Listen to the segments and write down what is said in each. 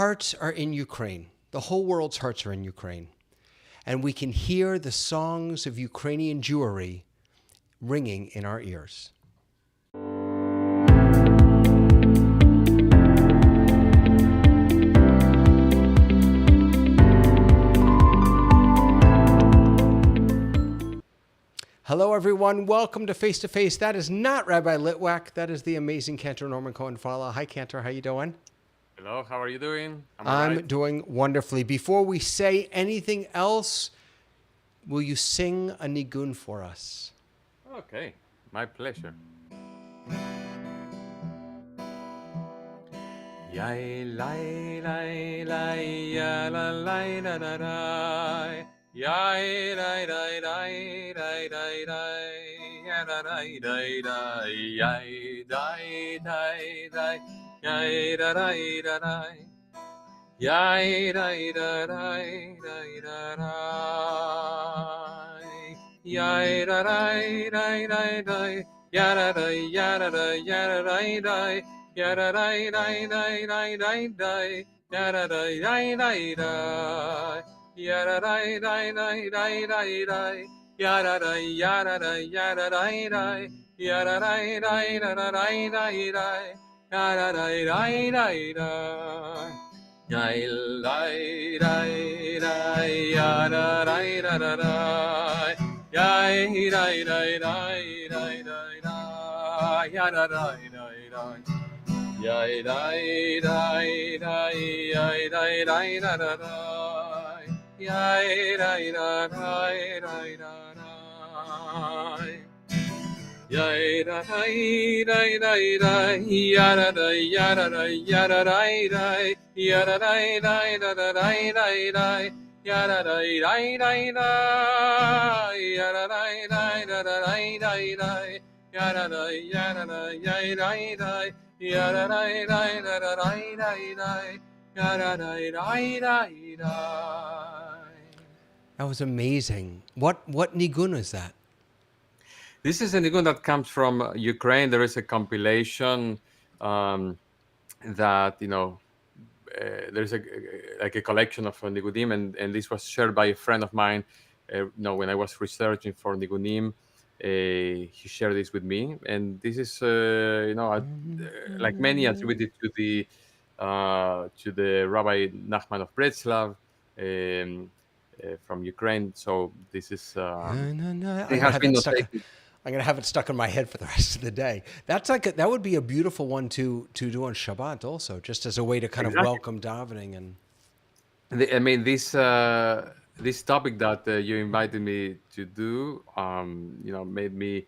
hearts are in Ukraine. The whole world's hearts are in Ukraine. And we can hear the songs of Ukrainian Jewry ringing in our ears. Hello, everyone. Welcome to Face to Face. That is not Rabbi Litwack. That is the amazing cantor Norman Cohen Falah. Hi, cantor. How you doing? Hello, how are you doing? I'm doing wonderfully. Before we say anything else, will you sing a nigun for us? Okay, my pleasure. Yai lai lai lai ya la lai da da da. Yai lai lai lai lai lai lai ya da dai dai dai. Yai dai dai dai. Yai da dai da dai. Yai dai da dai dai da dai. Yai da dai dai dai dai. Ya da dai ya da dai ya da dai dai. Ya da dai dai dai dai dai dai. Ya da dai dai dai dai. Ya da dai dai dai dai dai dai. Ya da dai ya da dai ya da dai dai. Ya da dai dai da da dai dai dai. Ya da dai dai dai dai. Yai lai dai dai ya da dai da da dai. Yai dai dai dai dai dai dai. Ya da dai dai dai. Yai dai dai dai yai dai dai da da dai. Yai dai da dai dai da dai. Yai da dai dai dai dai. Ya da dai ya da dai ya da dai dai. Ya da dai dai da da dai dai dai. Ya da dai dai dai dai. Ya da dai dai da da dai dai dai. Ya da dai ya da dai yai dai dai. Ya da dai dai da da dai dai dai. Ya da dai dai dai dai. That was amazing. What nigun is that? This is a nigun that comes from Ukraine. There is a compilation that there's a collection of nigunim, and this was shared by a friend of mine. When I was researching for nigunim, he shared this with me, and this is like many attributed to the Rabbi Nachman of Breslov from Ukraine. So this is it has been notated. I'm gonna have it stuck in my head for the rest of the day. That's that would be a beautiful one to do on Shabbat also, just as a way to kind of welcome davening and. This topic that you invited me to do, made me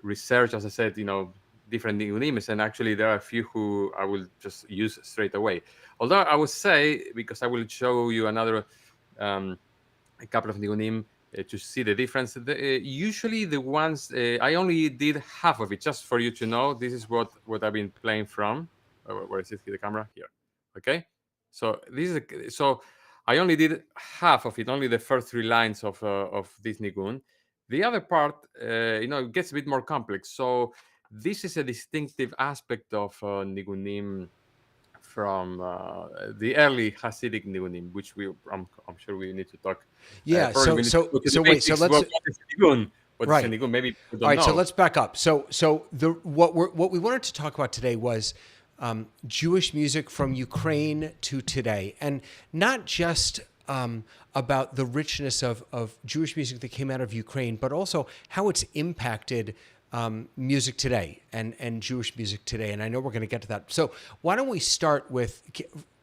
research, as I said, different nigunim, and actually there are a few who I will just use straight away. Although I would say, because I will show you another a couple of nigunim to see the difference. Usually the ones I only did half of it, just for you to know. This is what I've been playing from. Where is it? The camera here. Okay. So so I only did half of it, only the first three lines of this nigun. The other part, it gets a bit more complex. So this is a distinctive aspect of nigunim from the early Hasidic nigunim, which I'm sure we need to talk. Yeah. Wait. So let's what is nigun? What is nigun? Maybe people don't know. So let's back up. So what we wanted to talk about today was Jewish music from Ukraine to today, and not just about the richness of Jewish music that came out of Ukraine, but also how it's impacted music today and Jewish music today. And I know we're going to get to that. So why don't we start with,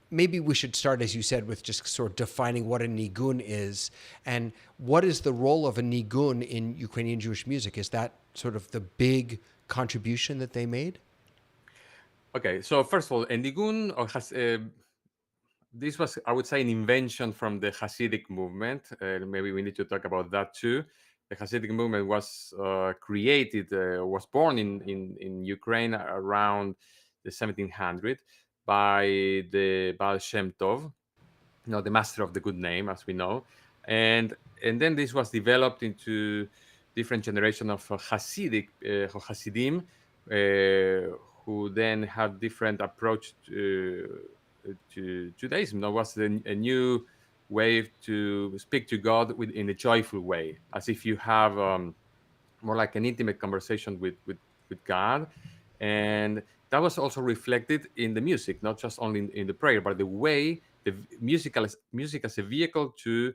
maybe we should start, as you said, with just sort of defining what a nigun is and what is the role of a nigun in Ukrainian Jewish music? Is that sort of the big contribution that they made? Okay, so first of all, a nigun this was, I would say, an invention from the Hasidic movement. Maybe we need to talk about that too. The Hasidic movement was was born in Ukraine around the 1700 by the Baal Shem Tov, the master of the good name, as we know, and then this was developed into different generation of Hasidim, who then had different approach to Judaism. That was a new way to speak to God in a joyful way, as if you have more like an intimate conversation with God. And that was also reflected in the music, not just only in the prayer, but the way music as a vehicle to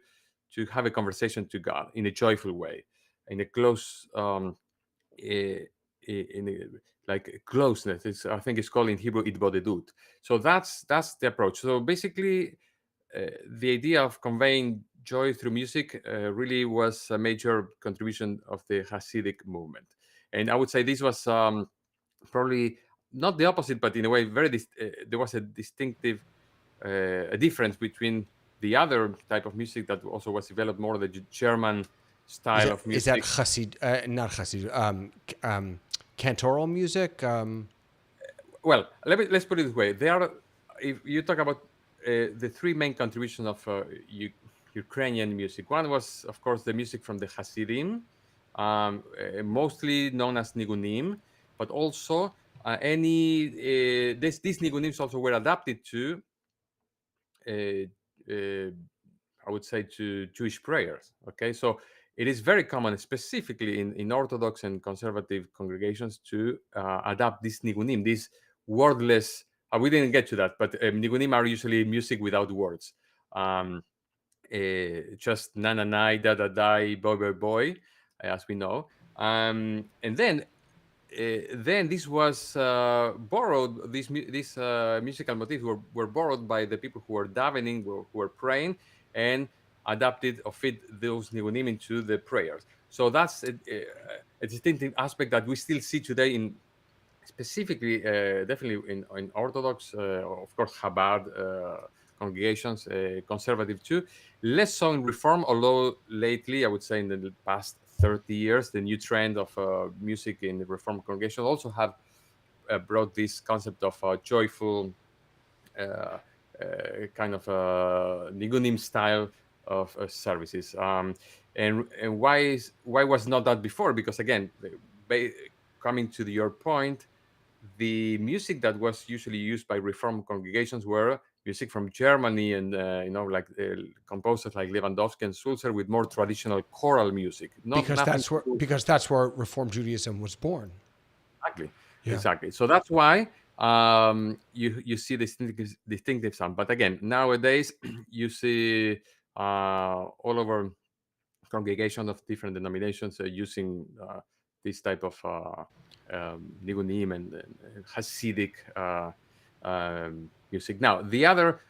have a conversation to God in a joyful way, in a close eh, in like closeness. I think it's called in Hebrew itbodedut. So that's the approach. So basically, the idea of conveying joy through music really was a major contribution of the Hasidic movement. And I would say this was probably not the opposite, but in a way, there was a distinctive a difference between the other type of music that also was developed more the German style of Is that music. chassid, not chassid, cantoral music? Well, let's put it this way. There are, if you talk about the three main contributions of Ukrainian music. One was, of course, the music from the Hasidim, mostly known as nigunim, but also these nigunims also were adapted to uh, uh, I would say to Jewish prayers. Okay, so it is very common, specifically in Orthodox and conservative congregations, to adapt this nigunim, these wordless. We didn't get to that, but nigunim are usually music without words, just na na na da da da boy boy boy, as we know. And then this was borrowed. These musical motifs were borrowed by the people who were davening, who were praying, and adapted or fit those nigunim into the prayers. So that's a distinctive aspect that we still see today in specifically, definitely in Orthodox, of course, Chabad congregations, conservative too. Less so in Reform, although lately, I would say in the past 30 years, the new trend of music in the Reform congregations also have brought this concept of joyful uh, kind of nigunim style of services. And why was not that before? Because again, coming to your point, the music that was usually used by Reformed congregations were music from Germany and like composers like Lewandowski and Sulzer with more traditional choral music. Not Because nothing to do that's where Reform Judaism was born. exactly, Yeah. exactly. So that's why you see distinctive sound. But again, nowadays you see all over congregation of different denominations using this type of nigunim and Hasidic music. Now, the other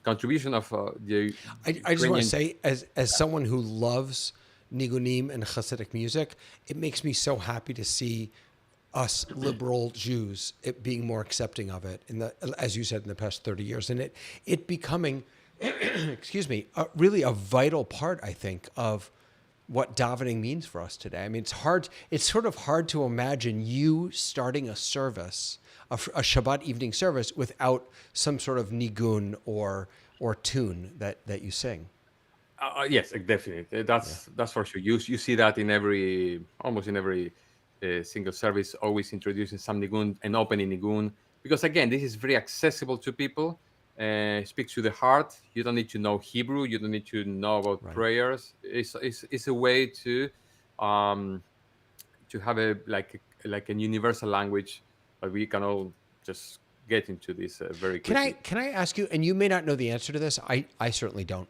contribution of the I just want to Ukrainian, say, as someone who loves nigunim and Hasidic music, it makes me so happy to see us liberal Jews it being more accepting of it in the, as you said, in the past 30 years, and it becoming, excuse me, really a vital part, I think, of what davening means for us today. I mean, it's sort of hard to imagine you starting a service, a Shabbat evening service, without some sort of nigun or tune that you sing. yes, definitely. Yeah. That's for sure. You see that in almost in every single service, always introducing some nigun and opening nigun, because again, this is very accessible to people. Speaks to the heart. You don't need to know Hebrew. You don't need to know about Right. prayers. It's a way um, to have like a universal language that we can all just get into this very quickly. Can I ask you, and you may not know the answer to this, I certainly don't.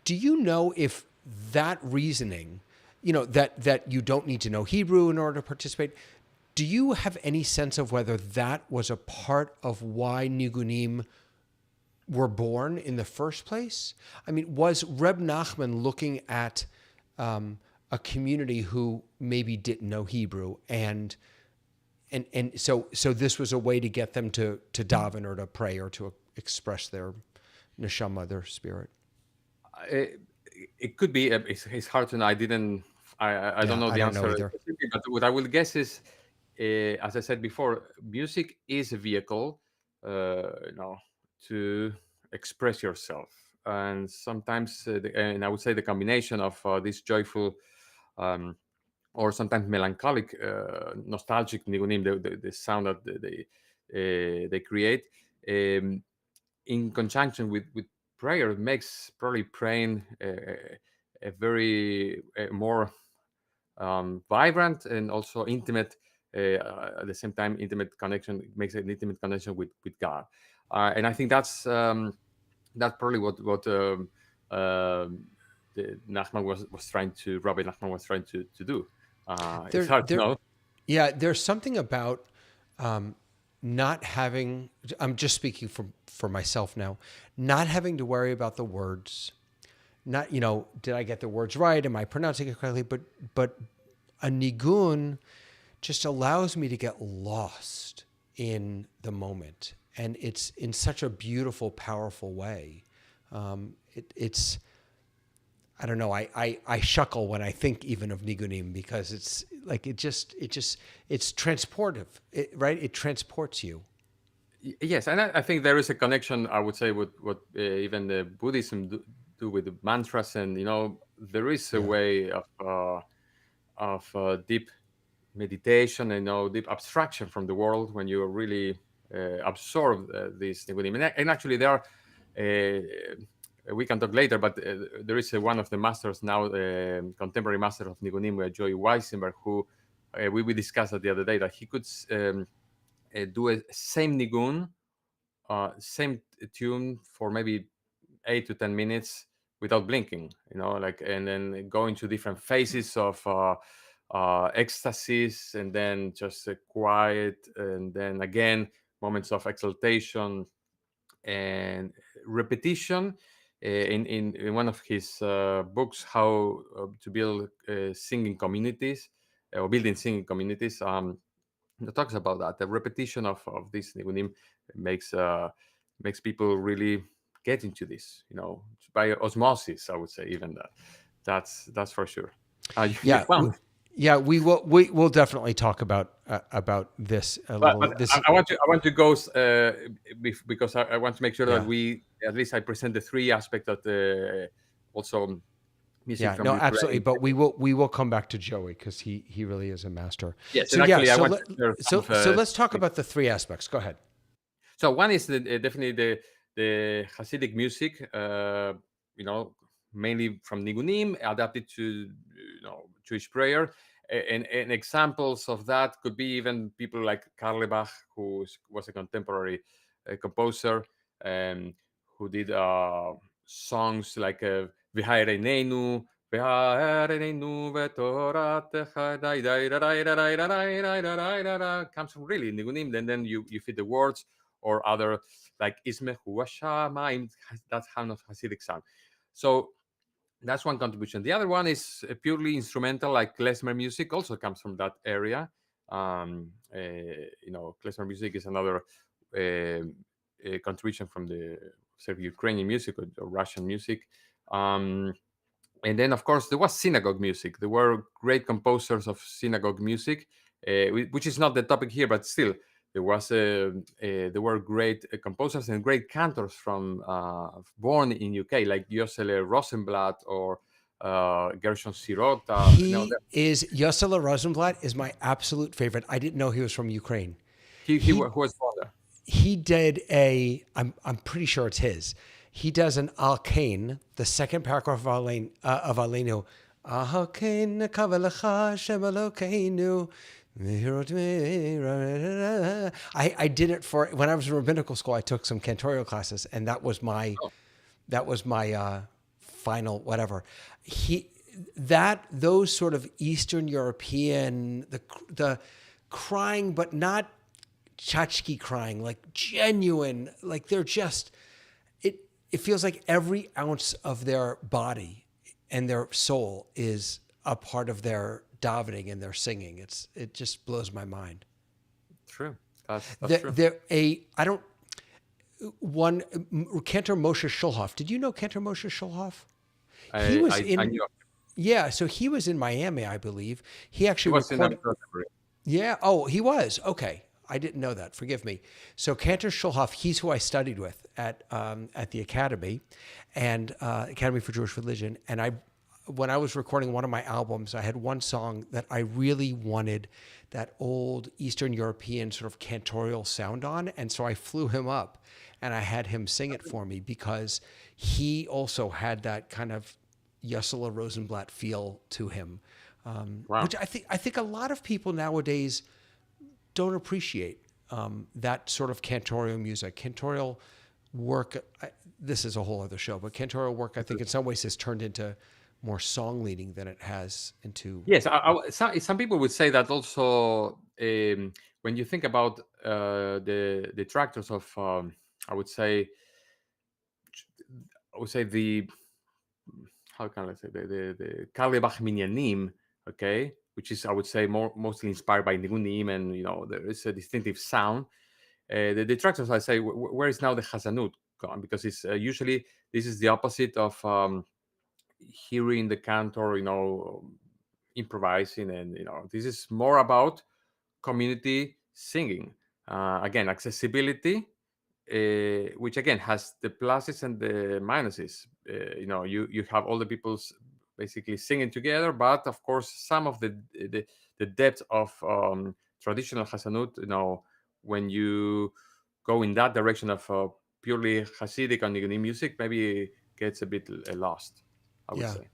Do you know if that reasoning, that you don't need to know Hebrew in order to participate, do you have any sense of whether that was a part of why Nigunim were born in the first place? I mean, was Reb Nachman looking at a community who maybe didn't know Hebrew, and so this was a way to get them to daven or to pray or to express their neshama, their spirit? It, it could be. It's hard to know. I don't Yeah, know I the don't know answer either. specifically, but what I will guess is, as I said before, music is a vehicle, to express yourself, and sometimes, and I would say the combination of this joyful, um, or sometimes melancholic, nostalgic nigunim, the sound that they create. Um, in conjunction with prayer, makes probably praying a very more vibrant and also intimate. At the same time, intimate connection makes an intimate connection with God, and I think that's probably what the Nachman was trying to Rabbi Nachman was trying to do. It's There, hard to there, know. yeah, there's something about not having. I'm just speaking for myself now. Not having to worry about the words. Not, did I get the words right? Am I pronouncing it correctly? But a nigun just allows me to get lost in the moment, and it's in such a beautiful, powerful way. It's I don't know. I shuckle when I think even of nigunim, because it's like it's transportive, right? It transports you. Yes, and I think there is a connection, I would say, with what even the Buddhism do with the mantras, and there is a Yeah. way of deep meditation and deep abstraction from the world when you really absorb these nigunim. And actually, there are. We can talk later, but there is one of the masters now, contemporary master of nigunim, Joey Weisenberg, who we discussed the other day, that he could do a same nigun, same tune for maybe 8 to 10 minutes without blinking, and then go into different phases of ecstasies, and then just quiet, and then again moments of exaltation and repetition. In one of his books, how to build singing communities, or building singing communities, it talks about that. The repetition of this nigunim makes people really get into this, by osmosis. I would say even that's for sure. Yeah. Yeah, we'll definitely talk about this a little. But This I want to go because I want to make sure that Yeah. we, at least I present the three aspects that also music Yeah, from no, absolutely. Ukraine. But we will come back to Joey, because he really is a master. Yes, So and yeah, actually I so want to share some so let's talk about the three aspects. Go ahead. So one is definitely the Hasidic music, mainly from nigunim, adapted to Jewish prayer. And examples of that could be even people like Karl Bach, who was a contemporary composer, who did songs like V'ha'ereneinu, V'ha'ereneinu v'toratecha, dai, dai, da, dai, da, dai, da, dai, dai, da, dai, da, da, comes from really nigunim, and then you fit the words, or other like Ismehu Hashamayim, that kind of Hasidic sound. So that's one contribution. The other one is purely instrumental, like klezmer music, also comes from that area. Klezmer music is another contribution from the Ukrainian music, or Russian music. And then, of course, there was synagogue music. There were great composers of synagogue music, which is not the topic here, but still, there were great composers and great cantors from born in UK, like Yosele Rosenblatt or Gershon Sirota. Yosela Rosenblatt is my absolute favorite. I didn't know he was from Ukraine. He was born there. He did I'm pretty sure it's his. He does an Alkain, the second paragraph of Aleinu. Alkain kavelecha Shem Elokeinu. I did it for when I was in rabbinical school. I took some cantorial classes, and that was my final whatever. Those sort of Eastern European, the crying, but not tchotchke crying, like genuine, like they're just it feels like every ounce of their body and their soul is a part of their davening and their singing. It just blows my mind. True. That's true. Cantor Moshe Shulhoff. Did you know Cantor Moshe Shulhoff? I knew. Yeah, so he was in Miami, I believe. He actually was recorded. in Yeah. Oh, he was. Okay. I didn't know that. Forgive me. So Cantor Shulhoff, he's who I studied with at the Academy, and Academy for Jewish Religion. And when I was recording one of my albums, I had one song that I really wanted that old Eastern European sort of cantorial sound on. And so I flew him up and I had him sing it for me because he also had that kind of Yesela Rosenblatt feel to him, Wow. which I think a lot of people nowadays don't appreciate that sort of cantorial music. Cantorial work, this is a whole other show, but cantorial work, I think in some ways has turned into more song leading than it has into. Yes, some people would say that also. When you think about the detractors of, I would say, the, how can I say, the Kalebach Minyanim, okay, which is, I would say, mostly inspired by Nigunim, and there is a distinctive sound. The detractors, I say, where is now the Hazanut gone? Because it's usually this is the opposite of hearing the cantor, improvising, and this is more about community singing. Again, accessibility, which again has the pluses and the minuses. You have all the people's basically singing together, but of course some of the depth of traditional Hasanut, when you go in that direction of purely Hasidic and Niguni music, maybe gets a bit lost, I would Yeah. say.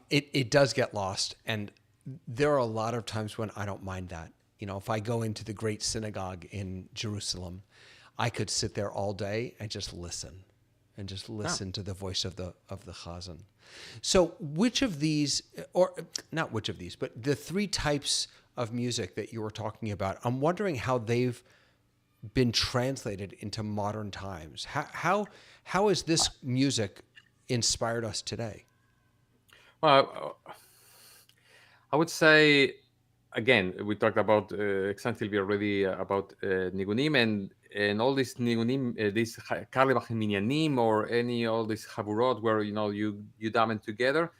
It does get lost, and there are a lot of times when I don't mind that. If I go into the great synagogue in Jerusalem, I could sit there all day and just listen, Yeah. to the voice of the Chazan. So, which of these, or not which of these, but the three types of music that you were talking about, I'm wondering how they've been translated into modern times. How has this music inspired us today? Well, I would say, again, we talked about extensively already about Nigunim, and all these Nigunim, this Karlebach Minyanim, or all these Haburot where you dam it together.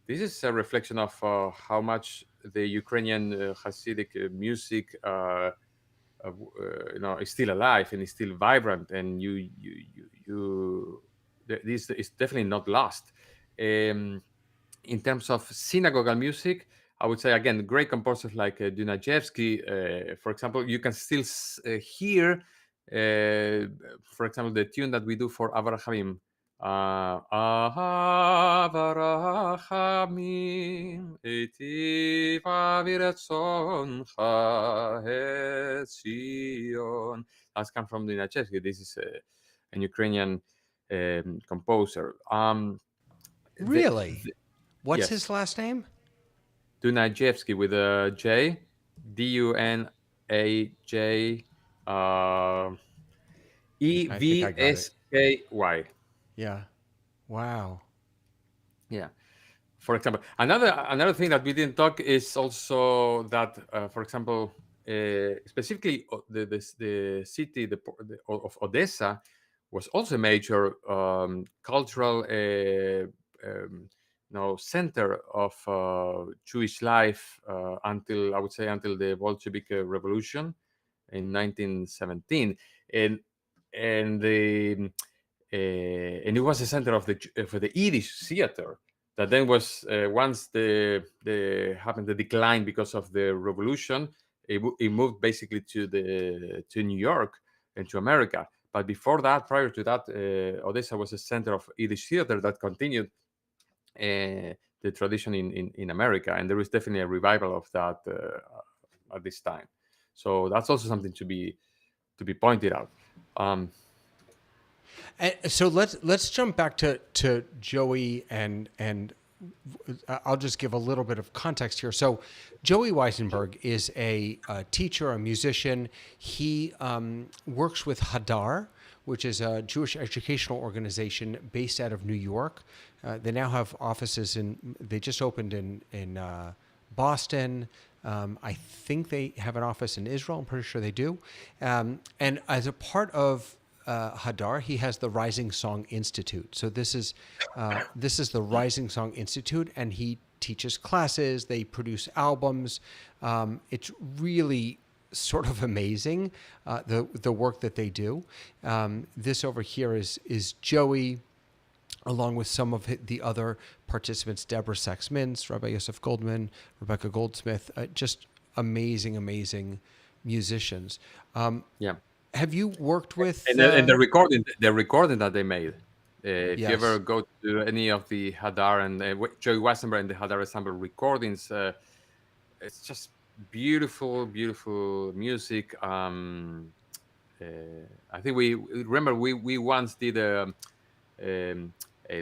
This is a reflection of how much the Ukrainian Hasidic music, is still alive and is still vibrant, and this is definitely not lost. In terms of synagogal music, I would say again, great composers like Dunajewski, for example, you can still hear, for example, the tune that we do for Avarachamim. Avarachamim etiv aviretzoncha etzion. That's come from Dunajewski. This is an Ukrainian composer. Really? What's Yes. his last name? Dunajewski with a J, Dunajy, I think I got it. Evsky. Yeah. Wow. Yeah. For example, another thing that we didn't talk is also that, for example, specifically the city of Odessa was also a major cultural center of Jewish life until, I would say, until the Bolshevik Revolution in 1917, and it was a center of for the Yiddish theater that then was once the happened the decline because of the revolution. It moved basically to New York and to America. But before that, prior to that, Odessa was a center of Yiddish theater that continued the tradition in America, and there is definitely a revival of that at this time. So that's also something to be pointed out. And so let's jump back to Joey and I'll just give a little bit of context here. So Joey Weisenberg is a teacher, a musician. He works with Hadar, which is a Jewish educational organization based out of New York. They now have offices they just opened in Boston. I think they have an office in Israel. I'm pretty sure they do. And as a part of Hadar, he has the Rising Song Institute. So this is the Rising Song Institute, and he teaches classes. They produce albums. It's really sort of amazing the work that they do. This over here is Joey. along with some of the other participants, Deborah Sachs-Mintz, Rabbi Yosef Goldman, Rebecca Goldsmith, just amazing, amazing musicians. Yeah. Have you worked with? And the recording that they made. If you ever Yes. go to any of the Hadar and Joey Wassenberg and the Hadar Ensemble recordings, it's just beautiful, beautiful music. Uh, I think we remember we once did um,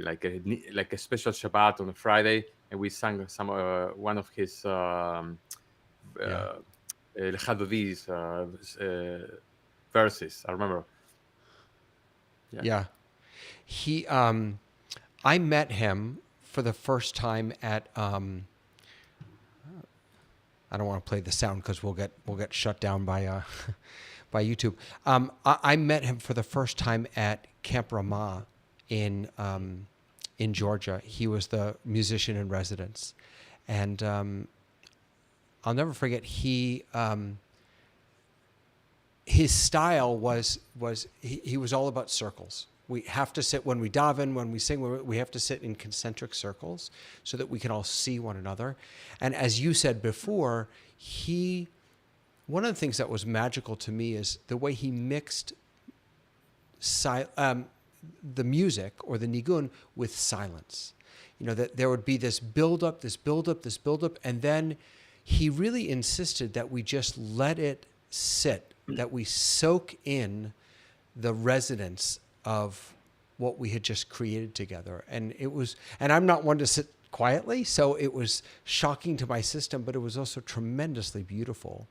like a special Shabbat on a Friday, and we sang some one of his Yeah. Chadodis verses. I remember. Yeah. Yeah. He. I met him for the first time at. I don't want to play the sound because we'll get shut down by by YouTube. I met him for the first time at Camp Ramah in Georgia. He was the musician in residence, and I'll never forget. His style was he was all about circles. We have to sit when we daven, when we sing, we have to sit in concentric circles so that we can all see one another. And as you said before, one of the things that was magical to me is the way he mixed the music or the nigun with silence. You know, that there would be this build up, and then he really insisted that we just let it sit, that we soak in the resonance of what we had just created together. And I'm not one to sit quietly, so it was shocking to my system, but it was also tremendously beautiful.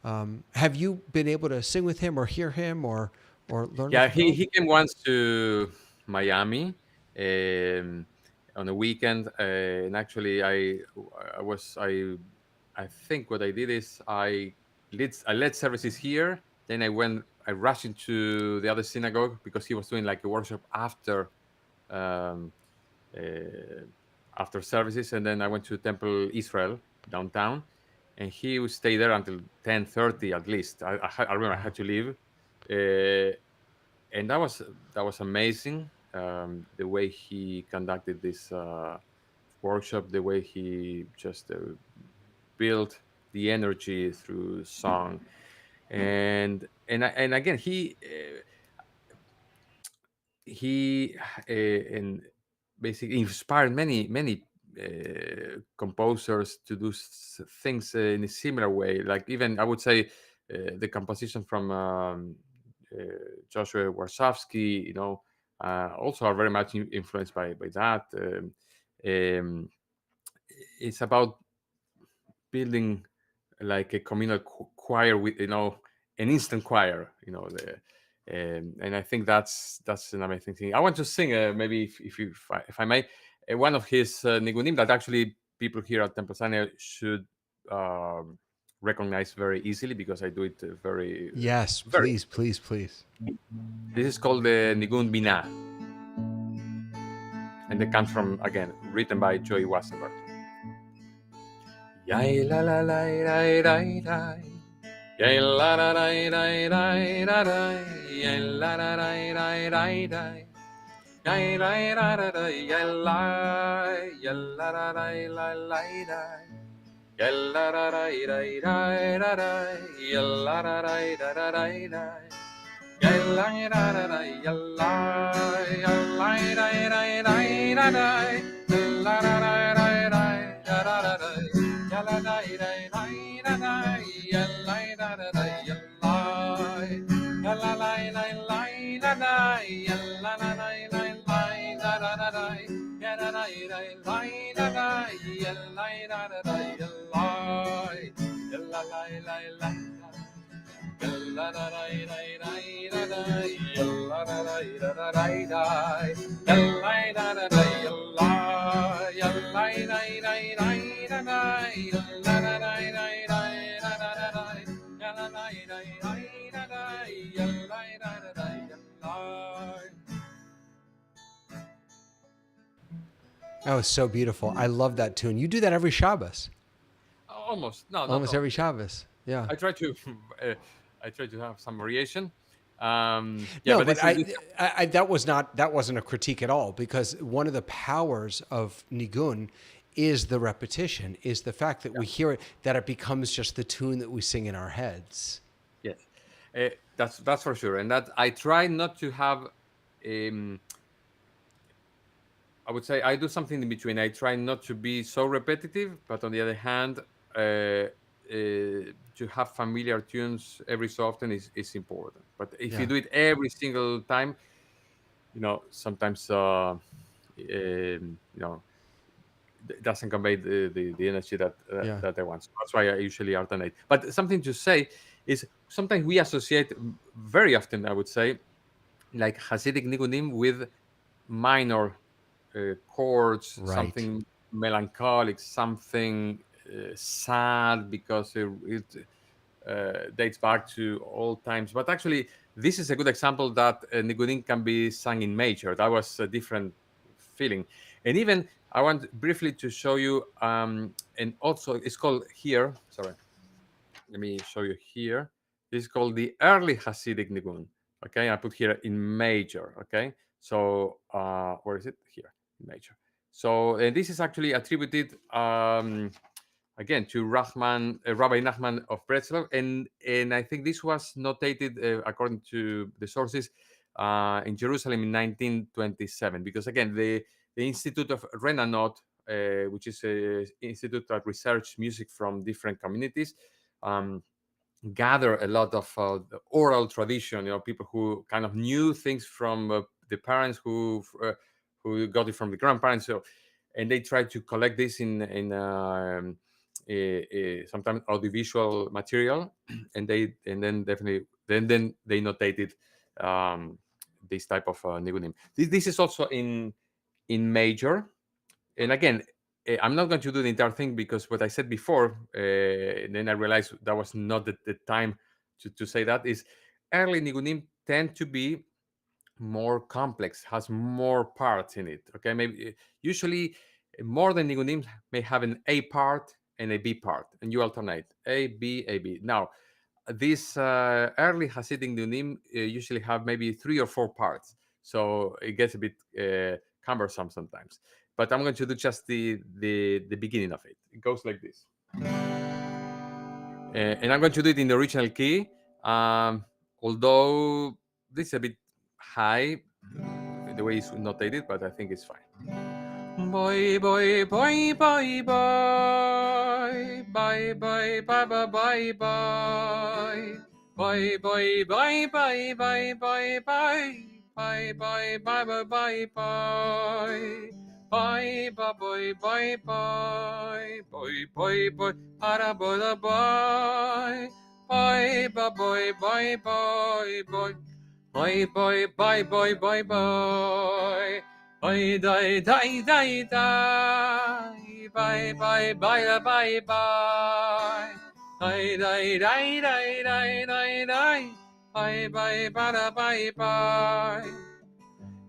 Have you been able to sing with him or hear him or learn? Yeah, he came once to Miami on a weekend, and actually I think what I did is I led services here. Then I rushed into the other synagogue because he was doing like a workshop um, after services, and then I went to Temple Israel downtown, and he would stay there until 10:30 at least. I remember I had to leave, and that was amazing. The way he conducted this workshop, the way he just built the energy through song, and again he and basically inspired many composers to do things in a similar way. Like even I would say the composition from Joshua Warshawski, also are very much influenced by that. Um, it's about building like a communal choir with an instant choir, and I think that's an amazing thing. I want to sing maybe if I may one of his nigunim that actually people here at Temple Sinai should recognize very easily because I do it very Yes, very. please, please, please. This is called the Nigun Bina, and it comes from, again, written by Joey Wassenberg. Yay la la la la la la. Yay la la la la la la la. Yay la la la la la la. Yay la la la la yay la. Yay la la la la la la. Yay la la la la la la. Yay la la la la la la. Yay la la la la yay la. Yay la la la la la la. La la la la la la la la. Yalla da da da da yalla da da da yalla yalla la la la da yalla la la la da da da da yalla da da da yalla da da da yalla yalla la la la yalla da da da da yalla da da da da yalla da da da yalla yalla da da That was so beautiful. I love that tune. You do that every Shabbos. Almost. No, not Almost every always. Shabbos. Yeah. I try to I try to have some variation. Yeah, No, but but this that wasn't a critique at all, because one of the powers of nigun is the repetition, is the fact that we hear it, that it becomes just the tune that we sing in our heads. yes, that's for sure. And that I try not to have. Um, I would say I do something in between. I try not to be so repetitive, but on the other hand, to have familiar tunes every so often is important. But if you Yeah. do it every single time, sometimes doesn't convey the energy Yeah. that I want. So that's why I usually alternate. But something to say is sometimes we associate very often, I would say, like Hasidic nigunim with minor chords, Right. something melancholic, something sad because it dates back to old times. But actually, this is a good example that nigunim can be sung in major. That was a different feeling. And even I want briefly to show you, and also it's called here. Sorry, let me show you here. This is called the early Hasidic nigun. Okay, I put here in major. Okay, so where is it? Here, in major. So this is actually attributed again to Rabbi Nachman of Breslov, and I think this was notated according to the sources in Jerusalem in 1927. Because again, the Institute of Renanot, which is an institute that research music from different communities, um, gather a lot of the oral tradition. People who kind of knew things from the parents who got it from the grandparents. So, and they try to collect this in sometimes audiovisual material, and then definitely then they notated um, this type of nigunim. This is also in major, and again, I'm not going to do the entire thing because what I said before, and then I realized that was not the time to say that, is early nigunim tend to be more complex, has more parts in it. Okay, maybe usually more than nigunim may have an A part and a B part, and you alternate A B A B. Now, these early Hasidic nigunim usually have maybe 3 or 4 parts, so it gets a bit cumbersome sometimes. But I'm going to do just the beginning of it. It goes like this, and I'm going to do it in the original key, although this is a bit high the way it's notated, but I think it's fine. Boy, boy, boy, boy, boy, bye, bye, bye, bye, bye, bye, bye, bye, bye, bye, bye, bye, bye, bye, bye, bye, bye, bye, bye. Bye, bye, bye, bye, bye, bye, bye, bye, para, bye, bye, bye, bye, bye, bye, bye, bye. Bye bye bye bye bye bye. Bye die die die die. Bye bye bye bye bye. Die die die die die die die. Bye bye bye bye bye.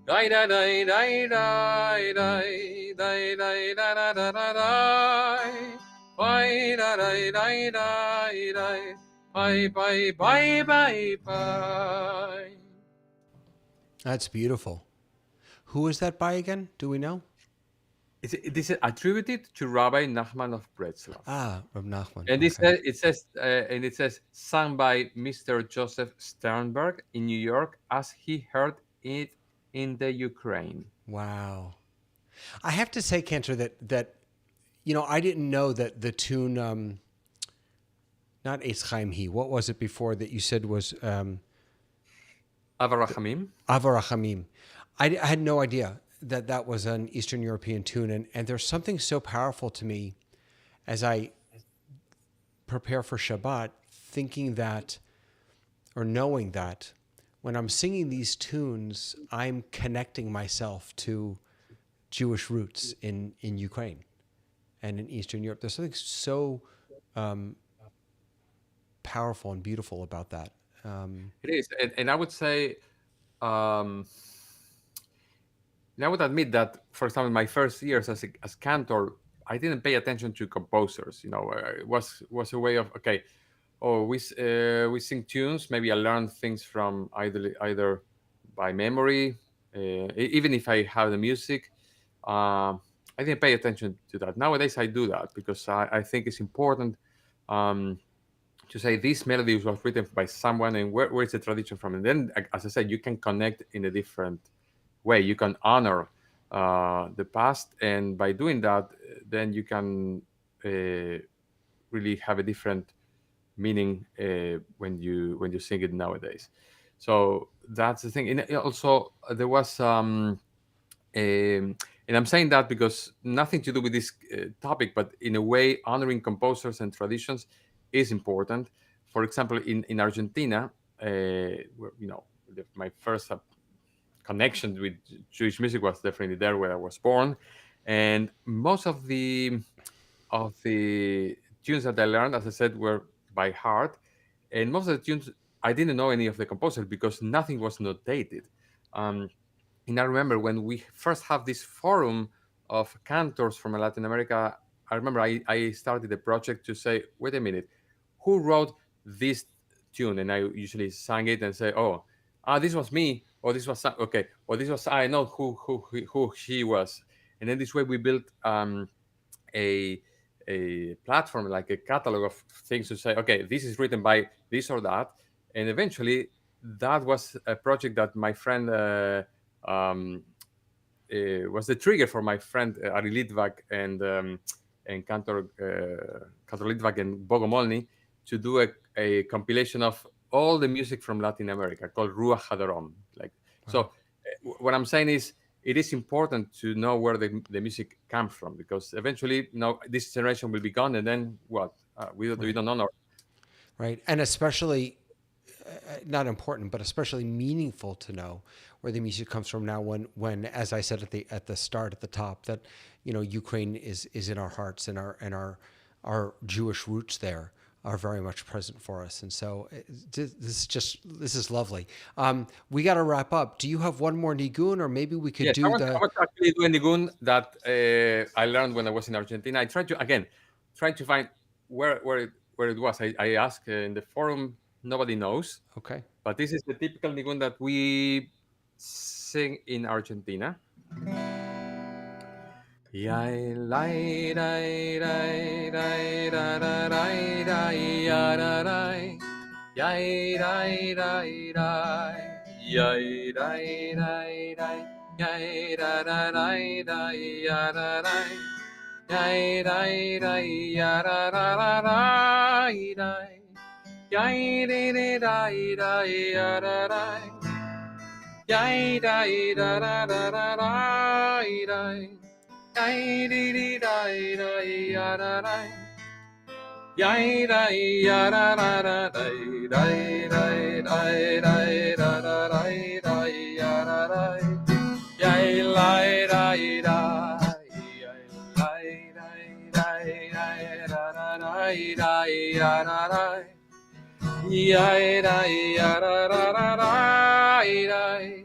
Die die die die die die die die da da da da die. Bye da die die die die. Bye bye bye bye bye. That's beautiful. Who is that by again? Do we know? This is attributed to Rabbi Nachman of Breslov, Ah, Reb Nachman. and Okay. it says sung by Mr. Joseph Sternberg in New York as he heard it in the Ukraine. Wow. I have to say, Cantor, that I didn't know that the tune, not Eitz Chaim He. What was it before that you said was Avarachamim. Avarachamim? I had no idea that that was an Eastern European tune, and there's something so powerful to me as I prepare for Shabbat, thinking that, or knowing that, when I'm singing these tunes, I'm connecting myself to Jewish roots in Ukraine and in Eastern Europe. There's something so powerful and beautiful about that. It is, and I would say, and I would admit that, for example, my first years as cantor, I didn't pay attention to composers. It was a way of, okay, we sing tunes. Maybe I learn things from either by memory, even if I have the music. I didn't pay attention to that. Nowadays, I do that because I think it's important um, to say this melody was written by someone and where is the tradition from. And then, as I said, you can connect in a different way. You can honor the past, and by doing that, then you can really have a different meaning when you sing it nowadays. So that's the thing. And also, there was and I'm saying that because nothing to do with this topic, but in a way, honoring composers and traditions is important. For example, in Argentina, where, my first connection with Jewish music was definitely there where I was born, and most of the tunes that I learned, as I said, were by heart, and most of the tunes I didn't know any of the composers because nothing was notated. Um, and I remember when we first have this forum of cantors from Latin America, I remember I started a project to say, wait a minute, who wrote this tune? And I usually sang it and say, oh, this was me, or this was okay, or this was I know who he was. And then this way we built a platform, like a catalog of things to say, okay, this is written by this or that. And eventually that was a project that my friend um, was the trigger for my friend Ari Litvak and Cantor Litvak and Bogomolny to do a compilation of all the music from Latin America called Ruach Hadorom. Like, so what I'm saying is it is important to know where the music comes from, because eventually, this generation will be gone, and then what? We don't know. Right. And especially not important, but especially meaningful to know where the music comes from now. When, as I said at the start, at the top, that Ukraine is in our hearts, and our Jewish roots there are very much present for us. And so this is lovely. We got to wrap up. Do you have one more nigun, or maybe we could Yes, do I want to actually do a nigun that I learned when I was in Argentina. I tried to find where it was. I asked in the forum. Nobody knows. Okay. But this is the typical nigun that we sing in Argentina. Yai lai dai dai dai da da dai dai ya da dai. Yai dai dai dai. Yai dai dai dai. Yai da da dai dai ya da dai. Yai dai dai ya da da da dai dai. Yai dai dai dai dai ya da dai. Yai dai da da da da dai dai. Yai dee dee dai dai ya da dai. Yai dai ya da da da dai dai dai dai dai da da dai dai ya da dai. Yai lai dai dai. Yai lai dai dai dai da da dai dai ya da dai. Yai dai ya da da da dai dai.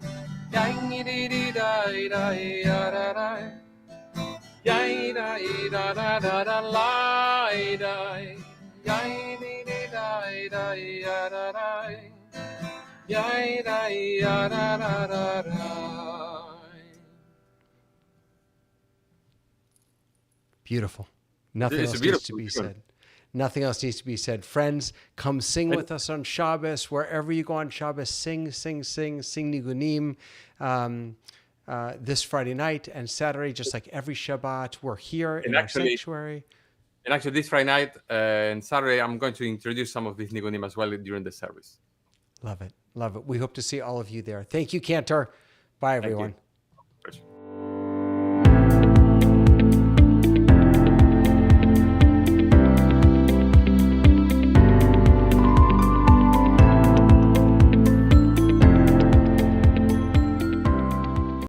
Yai dee dee dai dai ya da dai. Yai da da da da da lie die. Yai di da da ya da da. Yai da ya da da da da. Beautiful. Nothing else needs to be said. Nothing else needs to be said. Friends, come sing with us on Shabbos. Wherever you go on Shabbos, sing nigunim. This Friday night and Saturday, just like every Shabbat, we're here in our sanctuary. And actually, this Friday night and Saturday, I'm going to introduce some of these nigunim as well during the service. Love it. Love it. We hope to see all of you there. Thank you, Cantor. Bye, everyone.